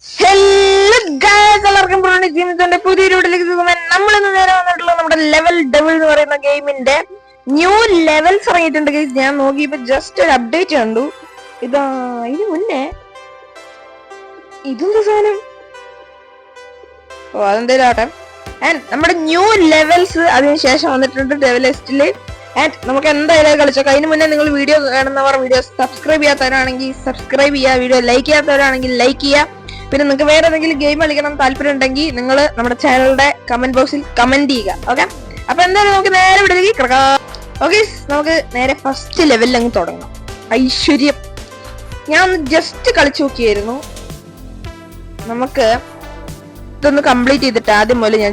Hello guys, എല്ലാവർക്കും ജീവിതത്തിന്റെ പുതിയൊരു വീട്ടിലേക്ക് നമ്മളിന്ന് നേരെ വന്നിട്ടുള്ളത് നമ്മുടെ ലെവൽ ഡബിൾ എന്ന് പറയുന്ന ഗെയിമിന്റെ ന്യൂ ലെവൽസ് ഇറങ്ങിയിട്ടുണ്ട് ഗൈസ്. ഞാൻ നോക്കിയപ്പോ ജസ്റ്റ് ഒരു അപ്ഡേറ്റ് കണ്ടു. ഇതാ ഇതിന് മുന്നേ ഇതെന്താ സാധനം? ഓ അതെന്തേലും ആട്ടെ. ആൻഡ് നമ്മുടെ ന്യൂ ലെവൽസ് അതിനുശേഷം വന്നിട്ടുണ്ട് ലെവൽ ലിസ്റ്റില്. ആൻഡ് നമുക്ക് എന്തായാലും കളിച്ചോക്കാം. അതിന് മുന്നേ നിങ്ങൾ വീഡിയോ കാണുന്നവർ വീഡിയോ സബ്സ്ക്രൈബ് ചെയ്യാത്തവരാണെങ്കിൽ സബ്സ്ക്രൈബ് ചെയ്യുക, വീഡിയോ ലൈക്ക് ചെയ്യാത്തവരാണെങ്കിൽ ലൈക്ക് ചെയ്യുക. പിന്നെ നിങ്ങൾക്ക് വേറെ ഏതെങ്കിലും ഗെയിം കളിക്കണം താല്പര്യം ഉണ്ടെങ്കിൽ നിങ്ങൾ നമ്മുടെ ചാനലിന്റെ കമന്റ് ബോക്സിൽ കമന്റ് ചെയ്യുക. ഓക്കെ, അപ്പൊ എന്തായാലും നമുക്ക് നേരെ വിടുകയും കിടക്കാം. ഓക്കെ, നമുക്ക് നേരെ ഫസ്റ്റ് ലെവലിൽ അങ്ങ് തുടങ്ങാം. ഐശ്വര്യം ഞാൻ ഒന്ന് ജസ്റ്റ് കളിച്ചു നോക്കിയായിരുന്നു. നമുക്ക് ഇതൊന്ന് കംപ്ലീറ്റ് ചെയ്തിട്ട് ആദ്യം മുതൽ ഞാൻ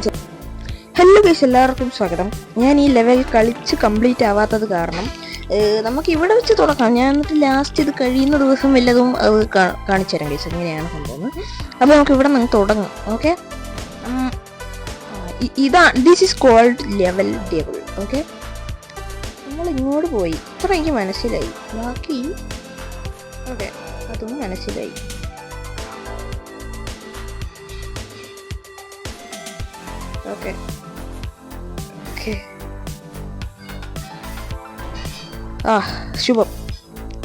ഹലോ ഗൈസ്, എല്ലാവർക്കും സ്വാഗതം. ഞാൻ ഈ ലെവൽ കളിച്ച് കംപ്ലീറ്റ് ആവാത്തത് കാരണം നമുക്ക് ഇവിടെ വെച്ച് തുടങ്ങാം. ഞാൻ എന്നിട്ട് ലാസ്റ്റ് ഇത് കഴിയുന്ന ദിവസം വല്ലതും അത് കാണിച്ചു തരാം ഗൈസ്, എങ്ങനെയാണ് സംഭവം. അപ്പോൾ നമുക്ക് ഇവിടെ നിന്ന് തുടങ്ങാം. Okay, this is cold level double. Okay, നമ്മൾ ഇങ്ങോട്ട് പോയി, ഇത്ര എനിക്ക് മനസ്സിലായി. ബാക്കി ഓക്കെ അതും മനസ്സിലായി. ഓക്കെ ഓക്കെ, ആ ശുഭം.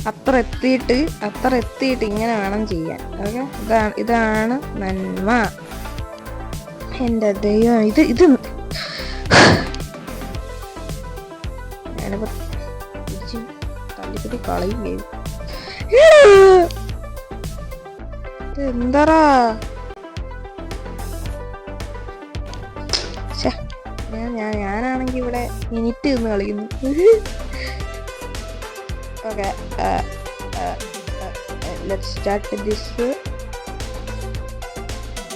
അത്ര എത്തിയിട്ട് ഇങ്ങനെ വേണം ചെയ്യാൻ. ഓക്കെ, ഇതാണ് നന്മ. എൻ്റെ ദൈവം, ഇത് ഞാനിപ്പോ തല്ലിപ്പറ്റി കളയും ചെയ്യും. എന്താടാ ഞാനാണെങ്കി ഇവിടെ മിനിറ്റ് നിന്ന് കളിക്കുന്നു. Okay, let's start this.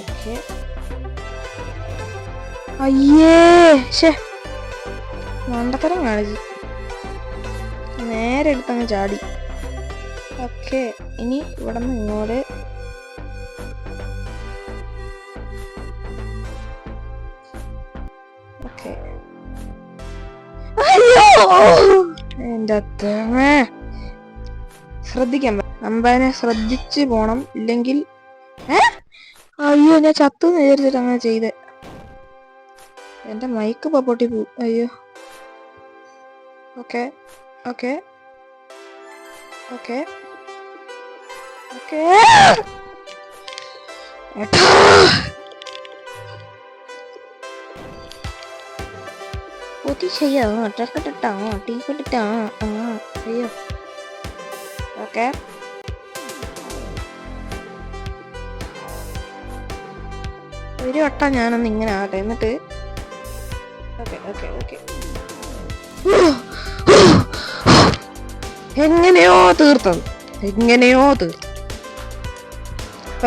Okay, അയ്യേ ശേ, മണ്ടത്തരം കാണിച്ചു, നേരെ എടുത്തങ്ങ് ചാടി. ഓക്കെ, ഇനി ഇവിടെ നിന്ന് ഇങ്ങോട്ട്. ഓക്കെ, അയ്യോ എന്റെ അത്തമ്മേ, ശ്രദ്ധിക്കാൻ അമ്പനെ ശ്രദ്ധിച്ച് പോണം, ഇല്ലെങ്കിൽ അയ്യോ ഞാൻ ചത്തു വിചാരിച്ചിട്ട് അങ്ങനെ ചെയ്ത്. എന്റെ മൈക്ക് പൊട്ടി പോവും. അയ്യോ. ഓക്കെ ഓക്കെ ഓക്കെ ഓക്കെ, അയ്യോ. ഓക്കെ, ഒരു വട്ടം ഞാനൊന്ന് ഇങ്ങനെ ആകട്ടെ, എന്നിട്ട് ഓക്കെ ഓക്കെ ഓക്കെ, എങ്ങനെയോ തീർത്തു.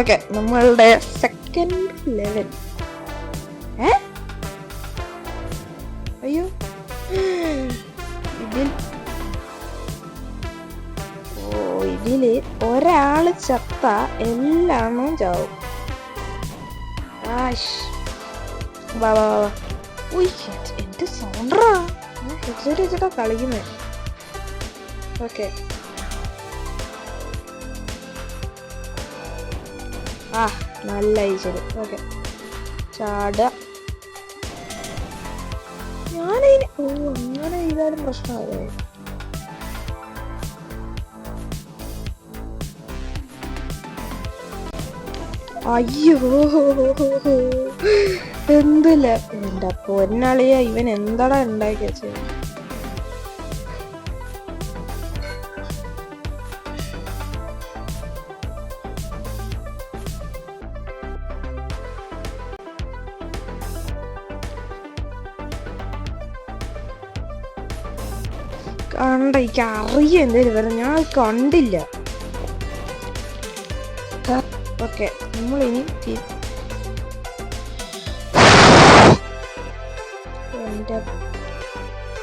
ഓക്കെ, നമ്മളുടെ സെക്കൻഡ് ലെവൽ. അയ്യോ, ഇതില് ഒരാള് ചത്ത എല്ലാണും ചാവും. എന്റെ സൗണ്ടറാ ഹെഡ്സെറ്റ് വെച്ചിട്ടാ കളിക്കുന്നേ. ഓക്കെ, നല്ല ഈച്ചത്. ഓക്കെ, ചാടുക. ഞാനതിന് അങ്ങനെ ചെയ്താലും പ്രശ്നമാവേ. അയ്യോ എന്തല്ല എന്റെ പൊന്നാളിയ, ഇവൻ എന്താടാ ഉണ്ടാക്കി വെച്ചത്? എനിക്ക് അറിയാം എന്തേലും വരാം, ഞാൻ കണ്ടില്ല. ഓക്കെ, നമ്മളിനി എന്റെ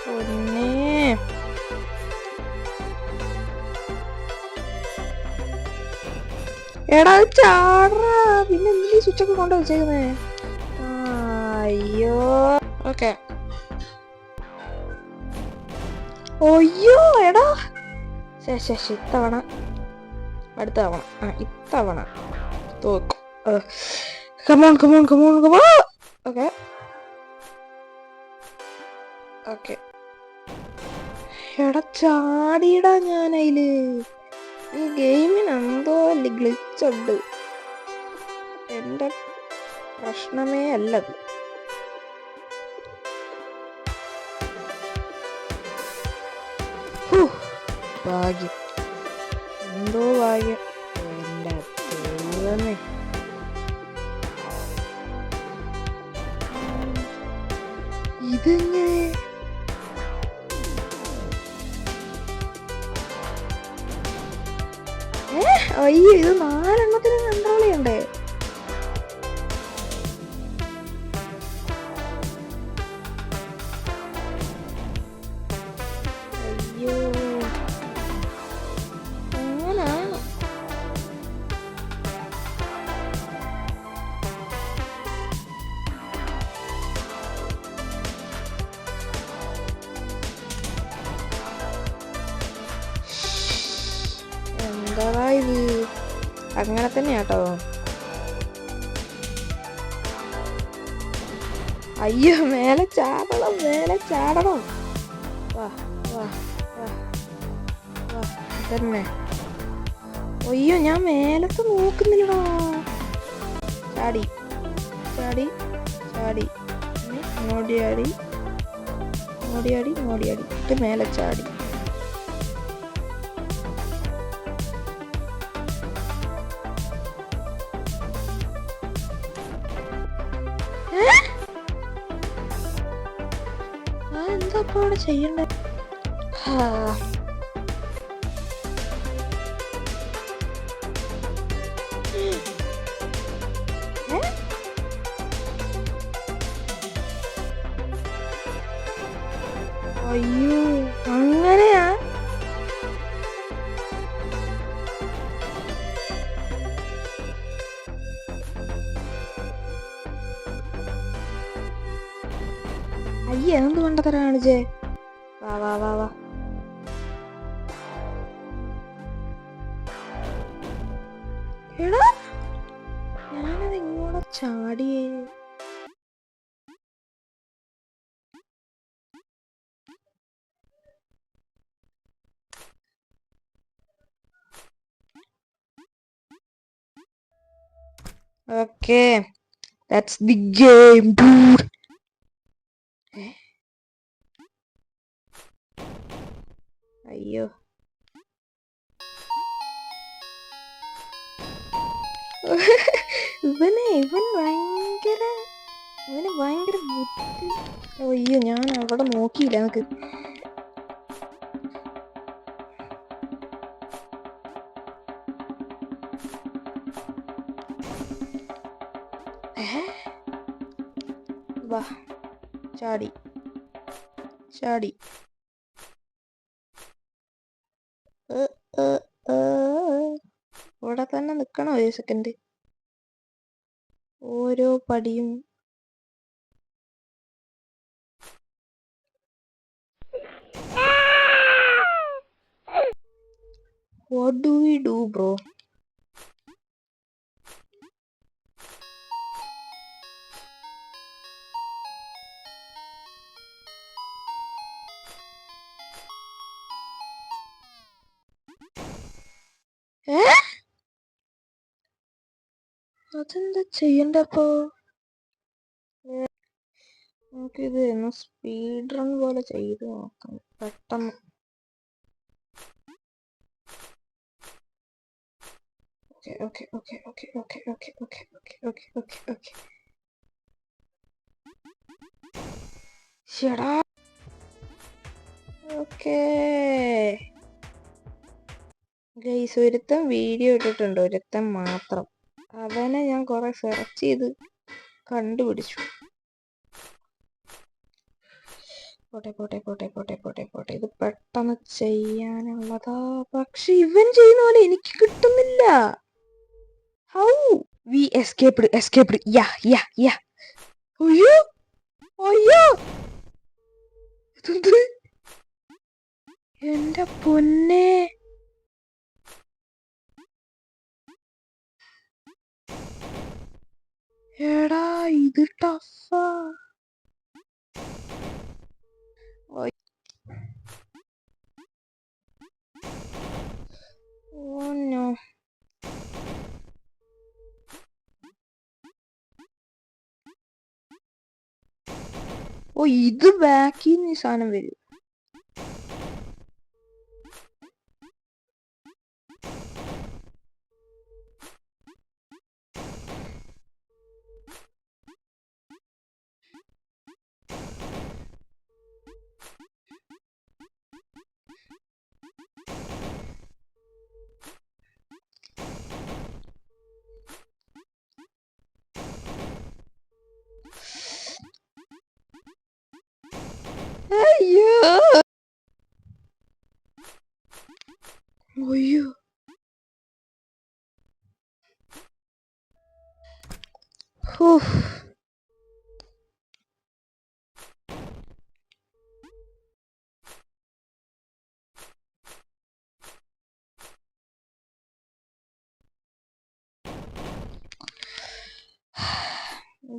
പൊന്നേ, എടാ ചാടാ, പിന്നെ എന്തിനീ സ്വിച്ചൊക്കെ കൊണ്ട് വെച്ചേക്കുന്നേ? അയ്യോ. ഓക്കെ, അയ്യോ എടാ, ഇത്തവണ അടുത്ത തവണ ഇത്തവണ തോക്കും. Come on, come on, come on, come on. Okay. Okay. എടാ ചാടിയിടാ ഞാനതില്. ഈ ഗെയിമിന് എന്തോ ഗ്ലിച്ചുണ്ട്. എന്റെ പ്രശ്നമേ അല്ലത്. ഭാഗ്യം, എന്തോ ഭാഗ്യം. എന്റെ ദൈവമേ. ഇതെങ്ങനെ? അയ്യോ, ഇത് 4 കൺട്രോൾ ചെയ്യണ്ടേ? അയ്യോ, അങ്ങനാണ്. എന്താ ഇത്? അങ്ങനെ തന്നെയാട്ടോ. അയ്യോ, മേലെ ചാടണം, മേലെ ചാടണം. വാ വാ വാ വാ തന്നെ. അയ്യോ, ഞാൻ മേലത്ത് നോക്കുന്നില്ലടാ. ചാടി ചാടി ചാടി നോടിയാടി നോടിയാടി നോടിയാടി ഇത് മേലെ ചാടി. എന്താ അവിടെ ചെയ്യണ്ടേ? അയ്യോ, അങ്ങനെയാ? അയ്യ, എന്ത് കണ്ടതരാണ് ജെ? വാ വാ വാ വാ. എടാ, ഞാനത് ഇങ്ങോട്ട് ചാടിയേ. Okay, that's the game, dude. അയ്യോ, ഇവന് ഭയങ്കര ബുദ്ധി. അയ്യോ, ഞാൻ അവിടെ നോക്കിയില്ല. നമുക്ക് വാ, ചാടി ചാടി. ഇവിടെ തന്നെ നിക്കണോ ഒരു സെക്കൻഡ്? ഓരോ പടിയും what do we do, bro? അതെന്താ ചെയ്യണ്ടപ്പോ? നമുക്കിത് ഒന്ന് സ്പീഡ് റൺ പോലെ ചെയ്ത് നോക്കാം പെട്ടെന്ന്. Okay okay okay okay okay okay okay okay okay okay okay. ശടാ. ഓക്കേ ഗൈസ്, ഒരുത്തൻ വീഡിയോ ഇട്ടിട്ടുണ്ട്, ഒരുത്തൻ മാത്രം. അവനെ ഞാൻ കുറെ സെർച്ച് ചെയ്ത് കണ്ടുപിടിച്ചു. പോട്ടെ പോട്ടെ പോട്ടെ പോട്ടെ പോട്ടെ പോട്ടെ, ഇത് പെട്ടെന്ന് ചെയ്യാനുള്ളതാ. പക്ഷെ ഇവൻ ചെയ്യുന്ന പോലെ എനിക്ക് കിട്ടുന്നില്ല. ഹൗ വി എസ്കേപ്ഡ് യാ യാ യാ. അയ്യോ അയ്യോ, എന്റെ പൊന്നെ. എടാ ഇത് ടഫാ. Oh no. ഓ ഇത് ബാക്കിൽ നിന്ന് ഈ സാധനം വരും. അയ്യോ അയ്യോ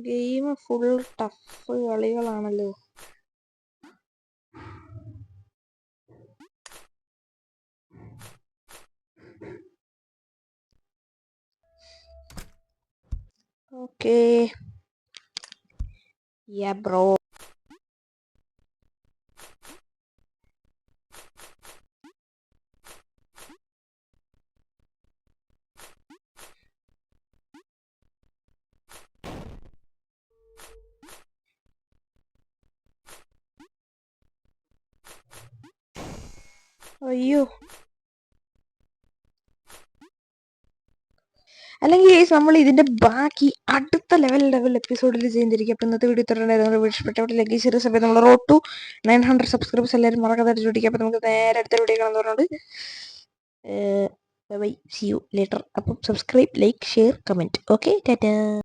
ഗെയിം ഫുൾ ടഫ് കളികളാണല്ലോ. Okay yeah bro. അയ്യോ അല്ലെങ്കിൽ നമ്മൾ ഇതിന്റെ ബാക്കി അടുത്ത ലെവൽ എപ്പിസോഡിൽ ചെയ്യുന്നിരിക്കും. അപ്പൊ ഇന്നത്തെ വീഡിയോ ഇത്രയുണ്ടായിരുന്നു. ഇഷ്ടപ്പെട്ട ലൈക്ക് ചെറിയ സമയത്ത് നമ്മൾ റോഡ് ടു 900 സബ്സ്ക്രൈബേഴ്സ് എല്ലാവരും മറക്കാതെ ചോദിക്കുക. അപ്പൊ നമുക്ക് നേരെ അടുത്ത വീഡിയോ കാണാൻ പറഞ്ഞുകൊണ്ട് ബൈ, സി യു ലേറ്റർ. അപ്പം subscribe, like, share, comment. Okay, Tata.